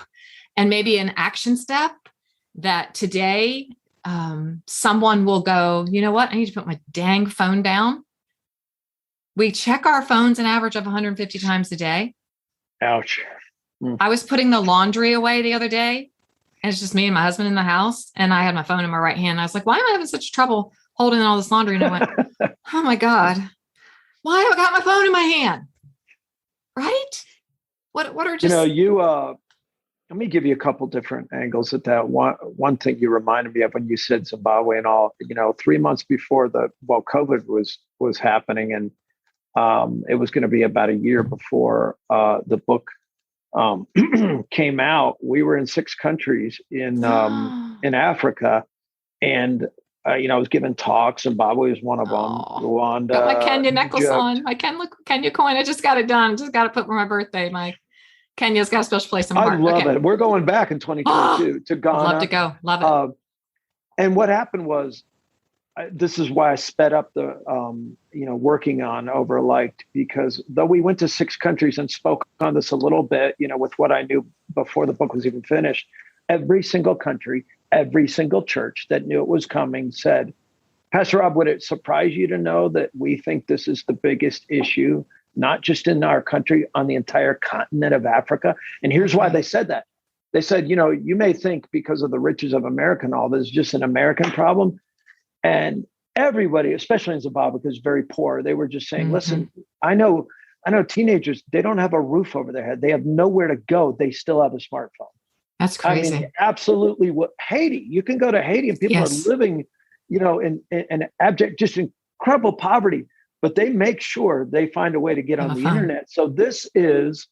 Speaker 1: and maybe an action step that today someone will go, you know what? I need to put my dang phone down. We check our phones an average of 150 times a day.
Speaker 3: Ouch.
Speaker 1: I was putting the laundry away the other day, and it's just me and my husband in the house. And I had my phone in my right hand. I was like, why am I having such trouble holding all this laundry? And I went, oh my God, why have I got my phone in my hand? Right? What are just,
Speaker 3: let me give you a couple different angles at that. One thing you reminded me of when you said Zimbabwe and all, 3 months before COVID was happening, and it was going to be about a year before the book came out. We were in 6 countries in Africa, and I was giving talks. Zimbabwe was one of them. Rwanda.
Speaker 1: Got my Kenya necklace on. My Kenya coin. I just got it done. Just got to put for my birthday. My Kenya's got a special place in my heart.
Speaker 3: I love it. We're going back in 2022 to Ghana.
Speaker 1: I'd love to go. Love it.
Speaker 3: And what happened was, this is why I sped up the, working on Overliked, because though we went to 6 countries and spoke on this a little bit, with what I knew before the book was even finished, every single country, every single church that knew it was coming said, Pastor Rob, would it surprise you to know that we think this is the biggest issue, not just in our country, on the entire continent of Africa? And here's why they said that. They said, you may think because of the riches of America and all this is just an American problem. And everybody, especially in Zimbabwe, because it's very poor, they were just saying, listen, I know teenagers, they don't have a roof over their head. They have nowhere to go. They still have a smartphone.
Speaker 1: That's crazy.
Speaker 3: I mean, absolutely. Haiti, you can go to Haiti and people are living, in abject, just incredible poverty, but they make sure they find a way to get on the internet. So this is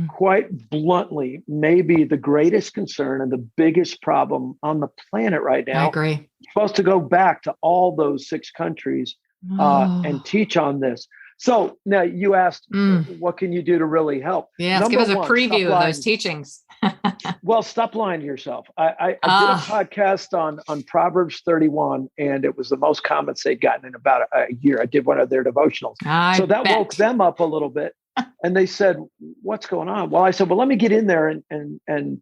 Speaker 3: quite bluntly, maybe the greatest concern and the biggest problem on the planet right now.
Speaker 1: I agree.
Speaker 3: You're supposed to go back to all those 6 countries and teach on this. So now you asked, what can you do to really help?
Speaker 1: Yeah, give us a preview of those teachings.
Speaker 3: Well, stop lying to yourself. I did a podcast on Proverbs 31, and it was the most comments they'd gotten in about a year. I did one of their devotionals. So that woke them up a little bit. And they said, what's going on? Well, I said, well, let me get in there and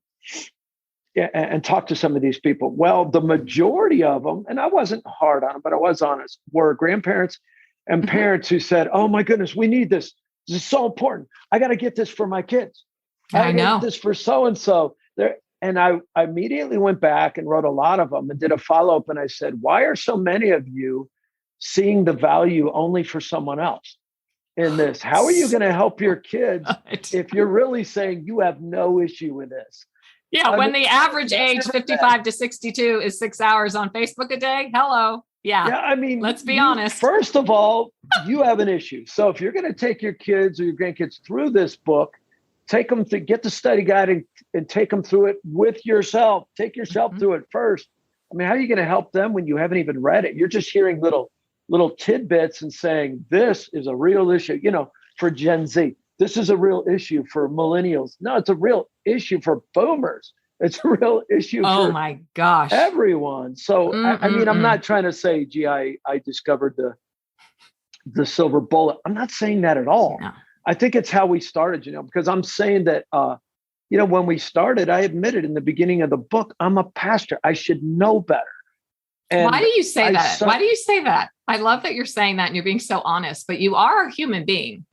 Speaker 3: talk to some of these people. Well, the majority of them, and I wasn't hard on them, but I was honest, were grandparents and parents who said, oh my goodness, we need this. This is so important. I got to get this for my kids.
Speaker 1: I know
Speaker 3: get this for so-and-so. And I immediately went back and wrote a lot of them and did a follow-up. And I said, why are so many of you seeing the value only for someone else in this? How are you going to help your kids if you're really saying you have no issue with this?
Speaker 1: Yeah, when the average age 55 to 62 is 6 hours on Facebook a day. Hello. Yeah.
Speaker 3: I mean,
Speaker 1: let's be honest.
Speaker 3: First of all, you have an issue. So if you're going to take your kids or your grandkids through this book, take them to get the study guide and take them through it with yourself. Take yourself through it first. I mean, how are you going to help them when you haven't even read it? You're just hearing little tidbits and saying, this is a real issue, for Gen Z. This is a real issue for millennials. No, it's a real issue for boomers. It's a real issue for
Speaker 1: my gosh,
Speaker 3: everyone. So, I mean, I'm not trying to say, gee, I discovered the silver bullet. I'm not saying that at all. No. I think it's how we started, because I'm saying that, when we started, I admitted in the beginning of the book, I'm a pastor. I should know better. And
Speaker 1: why do you say that? Why do you say that? I love that you're saying that and you're being so honest, but you are a human being.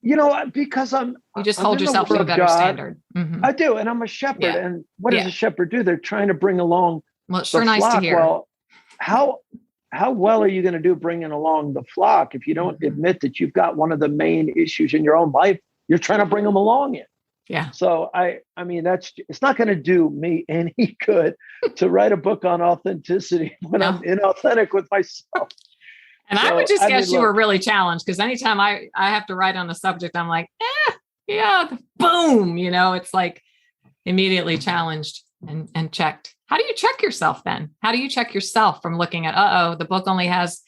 Speaker 3: Because
Speaker 1: you just hold yourself to a better standard. Mm-hmm.
Speaker 3: I do. And I'm a shepherd. Yeah. And what does a shepherd do? They're trying to bring along
Speaker 1: it's sure nice to hear.
Speaker 3: Well, how well are you going to do bringing along the flock if you don't admit that you've got one of the main issues in your own life you're trying to bring them along in?
Speaker 1: Yeah.
Speaker 3: So I mean, it's not going to do me any good to write a book on authenticity when I'm inauthentic with myself.
Speaker 1: And I would just guess you were really challenged, because anytime I have to write on the subject, I'm like, boom, it's like immediately challenged and checked. How do you check yourself then? How do you check yourself from looking at, the book only has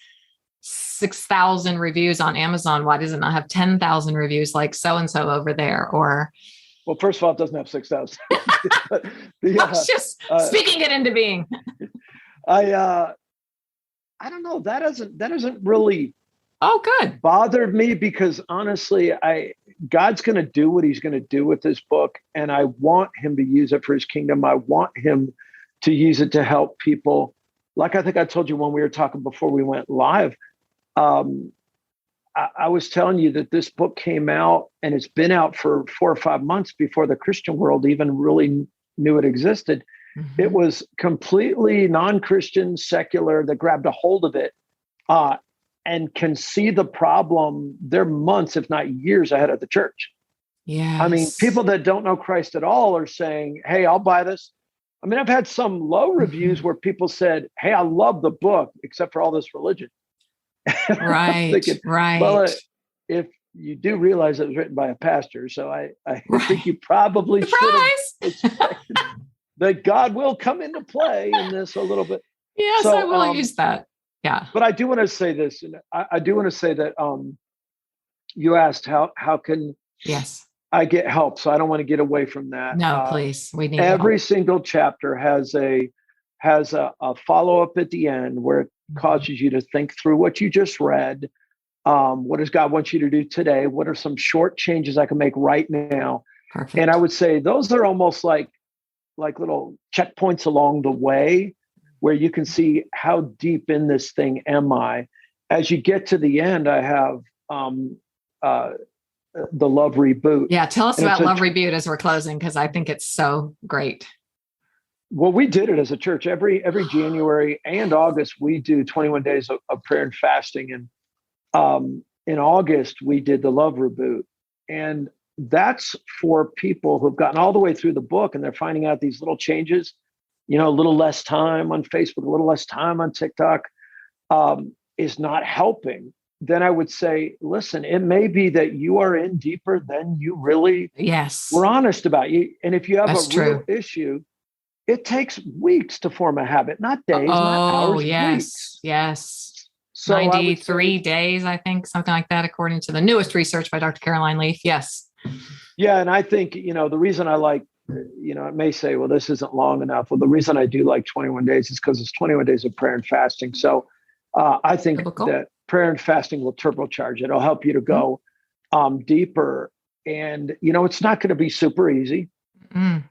Speaker 1: 6,000 reviews on Amazon. Why does it not have 10,000 reviews like so-and-so over there? Or,
Speaker 3: well, first of all, it doesn't have 6,000.
Speaker 1: It's just speaking it into being.
Speaker 3: I don't know. That doesn't really
Speaker 1: good.
Speaker 3: bothered me, because honestly, God's going to do what he's going to do with this book. And I want him to use it for his kingdom. I want him to use it to help people. Like I think I told you when we were talking before we went live, I was telling you that this book came out and it's been out for 4 or 5 months before the Christian world even really knew it existed. Mm-hmm. It was completely non-Christian, secular, that grabbed a hold of it and can see the problem. They're months, if not years ahead of the church.
Speaker 1: Yeah.
Speaker 3: I mean, people that don't know Christ at all are saying, hey, I'll buy this. I mean, I've had some low reviews where people said, hey, I love the book, except for all this religion.
Speaker 1: Right, thinking, right.
Speaker 3: Well, if you do realize it was written by a pastor, so I think you probably should have expected that God will come into play in this a little bit.
Speaker 1: Yes, so, I will use that. Yeah.
Speaker 3: But I do want to say this, and I do want to say that you asked how can I get help? So I don't want to get away from that.
Speaker 1: No, please. We need
Speaker 3: every
Speaker 1: help.
Speaker 3: Single chapter has a follow-up at the end where it causes you to think through what you just read. What does God want you to do today? What are some short changes I can make right now?
Speaker 1: Perfect.
Speaker 3: And I would say those are almost like little checkpoints along the way where you can see how deep in this thing am I. As you get to the end, I have the Love Reboot.
Speaker 1: Yeah, tell us about Love Reboot as we're closing, because I think it's so great.
Speaker 3: Well, we did it as a church. Every January and August, we do 21 days of prayer and fasting. And in August, we did the Love Reboot. And that's for people who've gotten all the way through the book and they're finding out these little changes, a little less time on Facebook, a little less time on TikTok is not helping. Then I would say, listen, it may be that you are in deeper than you really were honest about. And if you have real issue, it takes weeks to form a habit, not days, not hours, weeks.
Speaker 1: Yes. So 93 days, I think, something like that, according to the newest research by Dr. Caroline Leaf. Yes.
Speaker 3: Yeah. And I think, the reason I like, it may say, well, this isn't long enough. Well, the reason I do like 21 days is because it's 21 days of prayer and fasting. So I think that prayer and fasting will turbocharge it. It'll help you to go deeper. And, it's not going to be super easy.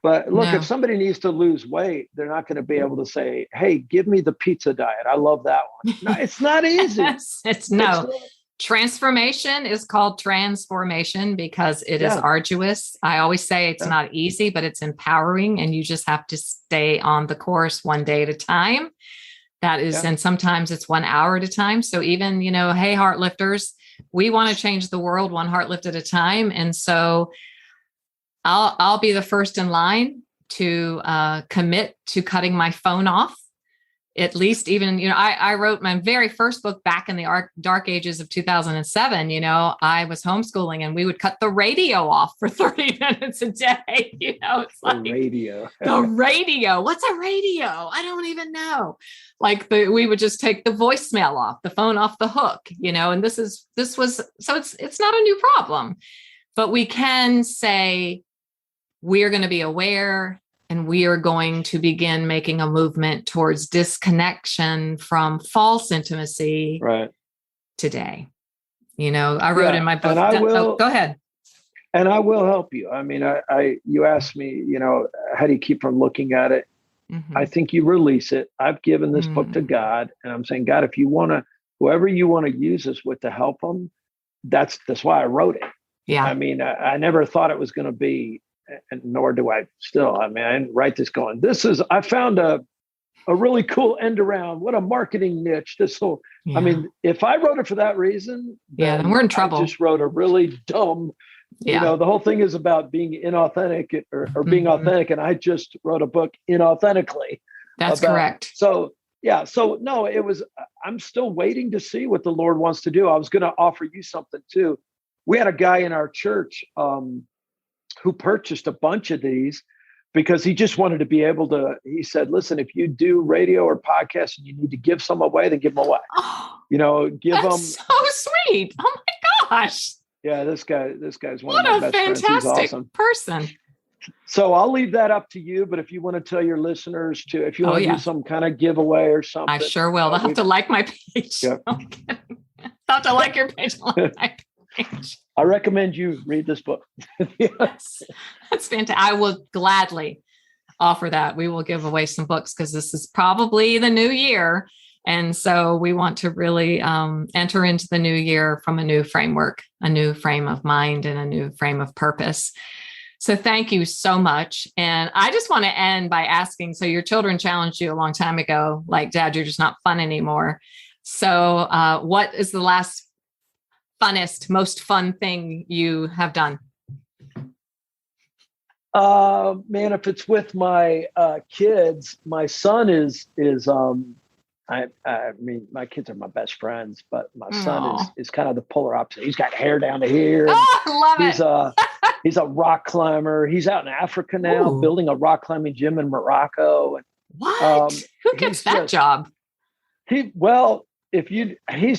Speaker 3: But look, if somebody needs to lose weight, they're not going to be able to say, hey, give me the pizza diet. I love that one. No, it's not easy.
Speaker 1: It's no. Transformation is called transformation because it is arduous. I always say it's not easy, but it's empowering, and you just have to stay on the course one day at a time. That is, and sometimes it's 1 hour at a time. So even, hey, Heartlifters, we want to change the world one heart lift at a time. And so I'll be the first in line to commit to cutting my phone off. At least even, I wrote my very first book back in the dark ages of 2007. I was homeschooling and we would cut the radio off for 30 minutes a day. It's like
Speaker 3: the radio.
Speaker 1: The radio. What's a radio? I don't even know. We would just take the voicemail off, the phone off the hook, and this was, so it's not a new problem, but we can say we are going to be aware. And we are going to begin making a movement towards disconnection from false intimacy today. I wrote in my book.
Speaker 3: And I will,
Speaker 1: go ahead.
Speaker 3: And I will help you. I mean, you asked me, how do you keep from looking at it? Mm-hmm. I think you release it. I've given this book to God, and I'm saying, God, if you want to, whoever you want to use this with to help them, that's why I wrote it.
Speaker 1: Yeah.
Speaker 3: I mean, I never thought it was going to be, and nor do I still. I mean, I didn't write this going, I found a really cool end around. What a marketing niche. I mean, if I wrote it for that reason,
Speaker 1: then we're in trouble.
Speaker 3: I just wrote a really dumb, the whole thing is about being inauthentic or being authentic. And I just wrote a book inauthentically.
Speaker 1: That's correct.
Speaker 3: So no, I'm still waiting to see what the Lord wants to do. I was going to offer you something too. We had a guy in our church, who purchased a bunch of these because he just wanted to be able to, he said, listen, if you do radio or podcasts and you need to give some away, then give them away.
Speaker 1: Oh,
Speaker 3: give them.
Speaker 1: So sweet. Oh my gosh.
Speaker 3: Yeah, this guy's one of my best friends. He's awesome
Speaker 1: person.
Speaker 3: So I'll leave that up to you. But if you want to tell your listeners if you want to do some kind of giveaway or something.
Speaker 1: I sure will. They'll have to like my page. Yep. They'll have to like your page.
Speaker 3: I recommend you read this book.
Speaker 1: Yes, that's fantastic. I will gladly offer that. We will give away some books because this is probably the new year. And so we want to really enter into the new year from a new framework, a new frame of mind, and a new frame of purpose. So thank you so much. And I just want to end by asking, so your children challenged you a long time ago, like, Dad, you're just not fun anymore. So what is the last funnest, most fun thing you have done?
Speaker 3: Man, if it's with my kids, my son is I mean, my kids are my best friends, but my son is kind of the polar opposite. He's got hair down to here.
Speaker 1: I love it.
Speaker 3: He's a rock climber. He's out in Africa now, building a rock climbing gym in Morocco. And,
Speaker 1: what? Who gets that job? He's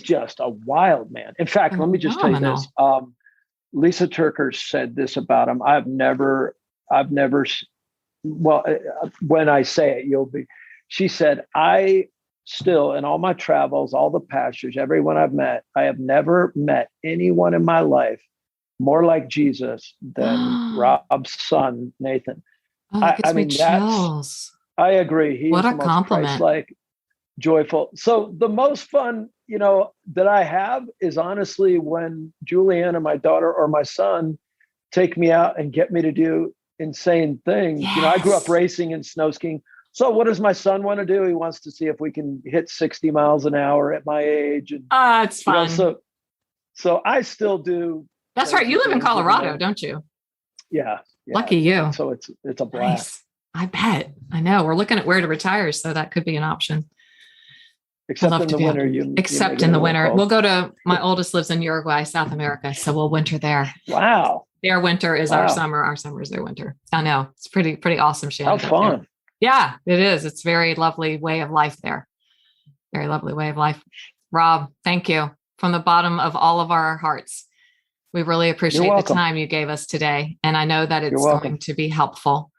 Speaker 1: just a wild man. In fact, let me just tell you this. Lisa Turker said this about him. When I say it, she said, I still, in all my travels, all the pastors, everyone I've met, I have never met anyone in my life more like Jesus than Rob's son, Nathan. I mean, chills.
Speaker 3: I agree. He's
Speaker 1: what a compliment.
Speaker 3: Like joyful. So the most fun, that I have is honestly when Julianne, my daughter, or my son take me out and get me to do insane things. Yes. I grew up racing and snow skiing. So what does my son want to do? He wants to see if we can hit 60 miles an hour at my age. And,
Speaker 1: it's fun.
Speaker 3: So I still do.
Speaker 1: That's right. You live in Colorado, don't you?
Speaker 3: Yeah.
Speaker 1: Lucky you.
Speaker 3: So it's a blast.
Speaker 1: Nice. I bet. I know. We're looking at where to retire, so that could be an option.
Speaker 3: Except in the winter.
Speaker 1: Except in the winter. We'll go to, my oldest lives in Uruguay, South America, so we'll winter there.
Speaker 3: Wow.
Speaker 1: Their winter is our summer. Our summer is their winter. I know. It's pretty awesome.
Speaker 3: How fun.
Speaker 1: Yeah, it is. It's a very lovely way of life there. Very lovely way of life. Rob, thank you from the bottom of all of our hearts. We really appreciate the time you gave us today. And I know that it's going to be helpful.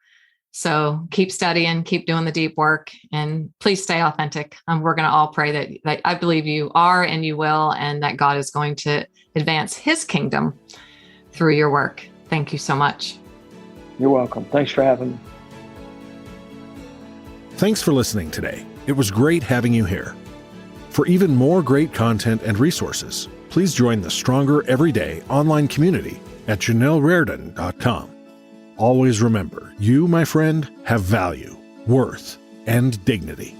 Speaker 1: So keep studying, keep doing the deep work, and please stay authentic. We're going to all pray that I believe you are and you will, and that God is going to advance his kingdom through your work. Thank you so much.
Speaker 3: You're welcome. Thanks for having me.
Speaker 2: Thanks for listening today. It was great having you here. For even more great content and resources, please join the Stronger Everyday online community at JanelleRaridan.com. Always remember, you, my friend, have value, worth, and dignity.